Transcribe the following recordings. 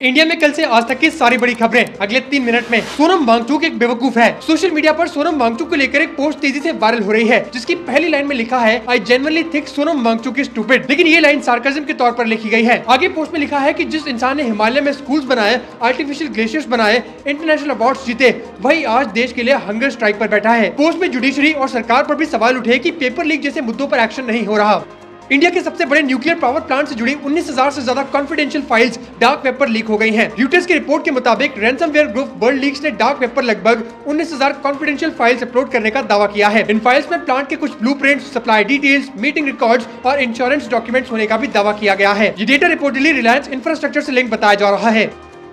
India में कल से आज तक की सारी बड़ी खबरें अगले 3 मिनट में। सोनम वांगचुक एक बेवकूफ है। सोशल मीडिया पर सोनम वांगचुक को लेकर एक पोस्ट तेजी से वायरल हो रही है, जिसकी पहली लाइन में लिखा है I genuinely think Sonam Wangchuk is stupid. लेकिन ये लाइन सार्काज्म के तौर पर लिखी गई है। आगे पोस्ट में लिखा है कि जिस इंसान ने हिमालय में स्कूल्स बनाए, आर्टिफिशियल ग्लेशियर्स बनाए, इंटरनेशनल अवार्ड्स जीते, वही आज देश के लिए हंगर स्ट्राइक पर बैठा है। पोस्ट में जुडिशरी और सरकार पर भी सवाल उठे कि पेपर लीक जैसे मुद्दों पर एक्शन नहीं हो रहा। इंडिया के सबसे बड़े न्यूक्लियर पावर प्लांट से जुड़ी 19,000 से ज्यादा कॉन्फिडेंशियल फाइल्स डार्क वेब पर लीक हो गई हैं। रॉयटर्स की रिपोर्ट के मुताबिक रैंसमवेयर ग्रुप वर्ल्ड लीक्स ने डार्क वेब पर लगभग 19,000 कॉन्फिडेंशियल फाइल्स अपलोड करने का दावा किया है। इन फाइल्स में प्लांट के कुछ blueprints, supply details, meeting records और इंश्योरेंस डॉक्यूमेंट्स होने का भी दावा किया गया है। ये डेटा रिपोर्टली रिलायंस इंफ्रास्ट्रक्चर से लिंक बताया जा रहा है।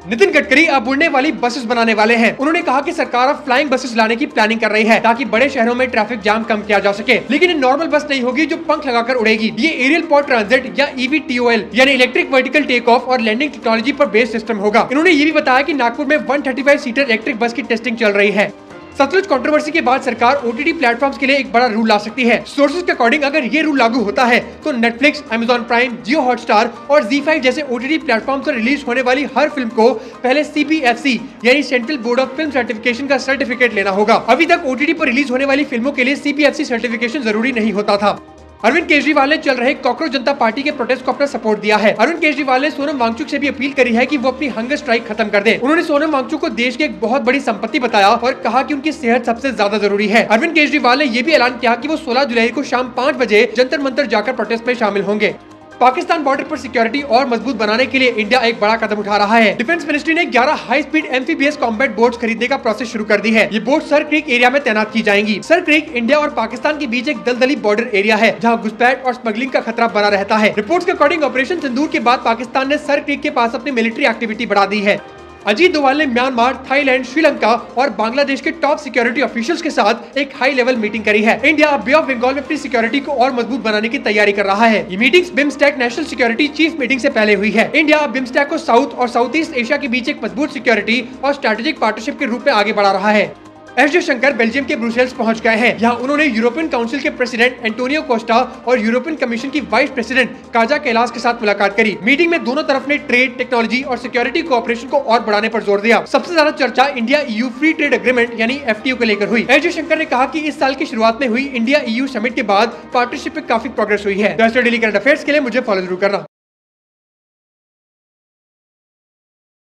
नितिन गडकरी अब उड़ने वाली बसेस बनाने वाले हैं। उन्होंने कहा कि सरकार अब फ्लाइंग बसेस लाने की प्लानिंग कर रही है, ताकि बड़े शहरों में ट्रैफिक जाम कम किया जा सके। लेकिन ये नॉर्मल बस नहीं होगी जो पंख लगाकर उड़ेगी। ये एरियल पॉड ट्रांजिट या EVTOL यानी इलेक्ट्रिक वर्टिकल टेक ऑफ और लैंडिंग टेक्नोलॉजी पर बेस्ड सिस्टम होगा। इन्होंने ये भी बताया कि नागपुर में 135 सीटर इलेक्ट्रिक बस की टेस्टिंग चल रही है। सतलुज कंट्रोवर्सी के बाद सरकार OTT प्लेटफॉर्म्स के लिए एक बड़ा रूल ला सकती है। सोर्सेज के अकॉर्डिंग अगर ये रूल लागू होता है तो नेटफ्लिक्स, अमेजॉन प्राइम, जियो हॉटस्टार और ZEE5 जैसे OTT प्लेटफॉर्म पर रिलीज होने वाली हर फिल्म को पहले CBFC यानी central board of film certification का सर्टिफिकेट लेना होगा। अभी तक OTT पर रिलीज होने वाली फिल्मों के लिए CBFC सर्टिफिकेशन जरूरी नहीं होता था। अरविंद केजरीवाल ने चल रहे कॉकरोच जनता पार्टी के प्रोटेस्ट को अपना सपोर्ट दिया है। अरविंद केजरीवाल ने सोनम वांगचुक से भी अपील करी है कि वो अपनी हंगर स्ट्राइक खत्म कर दे। उन्होंने सोनम वांगचुक को देश की एक बहुत बड़ी संपत्ति बताया और कहा कि उनकी सेहत सबसे ज्यादा जरूरी है। अरविंद केजरीवाल ने यह भी ऐलान किया कि वो 16 जुलाई को शाम 5 बजे जंतर मंतर जाकर प्रोटेस्ट में शामिल होंगे। पाकिस्तान बॉर्डर पर सिक्योरिटी और मजबूत बनाने के लिए इंडिया एक बड़ा कदम उठा रहा है। डिफेंस मिनिस्ट्री ने 11 high speed amphibious combat boats खरीदने का प्रोसेस शुरू कर दी है। ये बोट सर क्रीक एरिया में तैनात की जाएंगी। सर क्रीक इंडिया और पाकिस्तान के बीच एक दलदली बॉर्डर एरिया है, जहां घुसपैठ और स्मगलिंग का खतरा बना रहता है। रिपोर्ट्स के अकॉर्डिंग ऑपरेशन सिंदूर के बाद पाकिस्तान ने सर क्रीक के पास अपनी मिलिट्री एक्टिविटी बढ़ा दी है। अजीत डोभाल ने म्यांमार, थाईलैंड, श्रीलंका और बांग्लादेश के टॉप सिक्योरिटी ऑफिशियल्स के साथ एक हाई लेवल मीटिंग करी है। इंडिया अब बे ऑफ बंगाल में अपनी सिक्योरिटी को और मजबूत बनाने की तैयारी कर रहा है। ये meetings BIMSTEC national security chief meeting से पहले हुई है। इंडिया अब बिम्स्टेक को साउथ और साउथ ईस्ट एशिया के बीच एक मजबूत सिक्योरिटी और स्ट्रेटेजिक पार्टनरशिप के रूप में आगे बढ़ा रहा है। एस जयशंकर बेल्जियम के ब्रुसेल्स पहुंच गए हैं। यहाँ उन्होंने यूरोपियन काउंसिल के प्रेसिडेंट एंटोनियो कोस्टा और यूरोपियन कमीशन की वाइस प्रेसिडेंट काजा कैलास के साथ मुलाकात करी। मीटिंग में दोनों तरफ ने ट्रेड, टेक्नोलॉजी और सिक्योरिटी कोऑपरेशन को और बढ़ाने पर जोर दिया। सबसे ज्यादा चर्चा India EU free trade agreement यानी FTA को लेकर हुई। एस जयशंकर ने कहा कि इस साल की शुरुआत में हुई इंडिया EU समिट के बाद पार्टनरशिप में काफी प्रोग्रेस हुई है। डेली करंट अफेयर्स के लिए मुझे फॉलो जरूर करना।